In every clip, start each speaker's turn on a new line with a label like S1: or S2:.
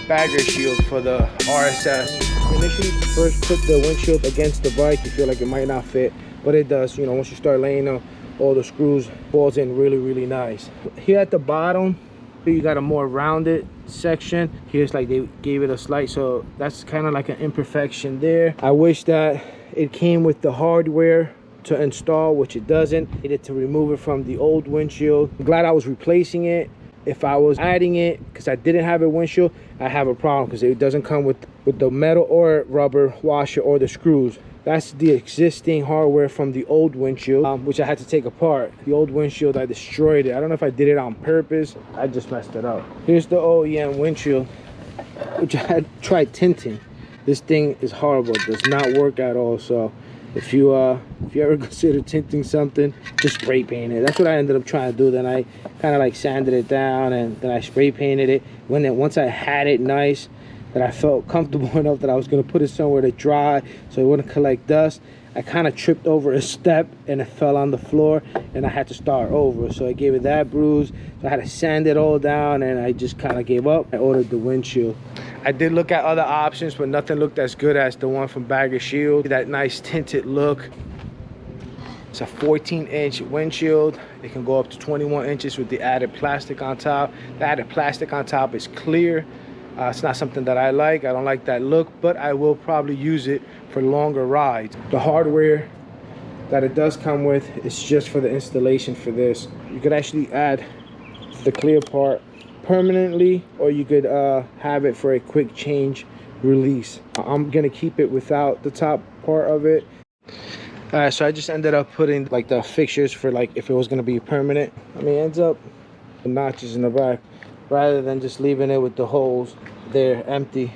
S1: Baggershield for the RSS. Initially, first put the windshield against the bike. You feel like it might not fit, but it does. You know, once you start laying them, all the screws falls in really nice. Here at the bottom, you got a more rounded section. Here's like they gave it a slight, so that's kind of like an imperfection there. I wish that it came with the hardware to install, which it doesn't. Needed to remove it from the old windshield. I'm glad I was replacing it. If I was adding it, because I didn't have a windshield, I have a problem because it doesn't come with the metal or rubber washer or the screws. That's the existing hardware from the old windshield, which I had to take apart. The old windshield, I destroyed it. I don't know if I did it on purpose. I just messed it up. Here's the OEM windshield, which I had tried tinting. This thing is horrible. It does not work at all. So if you ever consider tinting something, just spray paint it. That's what I ended up trying to do. Then I kind of like sanded it down, and then I spray painted it. Once I had it nice, that I felt comfortable enough that I was gonna put it somewhere to dry so it wouldn't collect dust, I kind of tripped over a step and it fell on the floor, and I had to start over. So I gave it that bruise. So I had to sand it all down, and I just kind of gave up. I ordered the windshield. I did look at other options, but nothing looked as good as the one from Baggershield. That nice tinted look. It's a 14-inch windshield. It can go up to 21 inches with the added plastic on top. The added plastic on top is clear. It's not something that I like. I don't like that look, but I will probably use it for longer rides. The hardware that it does come with is just for the installation for this. You could actually add the clear part permanently, or you could have it for a quick change release. I'm gonna keep it without the top part of it. So I just ended up putting like the fixtures for like if it was gonna be permanent. I mean, it ends up the notches in the back, rather than just leaving it with the holes there empty.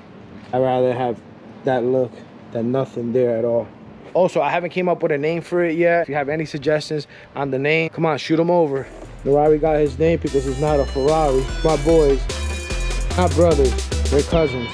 S1: I'd rather have that look than nothing there at all. Also, I haven't came up with a name for it yet. If you have any suggestions on the name, come on, shoot them over. Ferrari got his name because he's not a Ferrari. My boys, not brothers, they're cousins.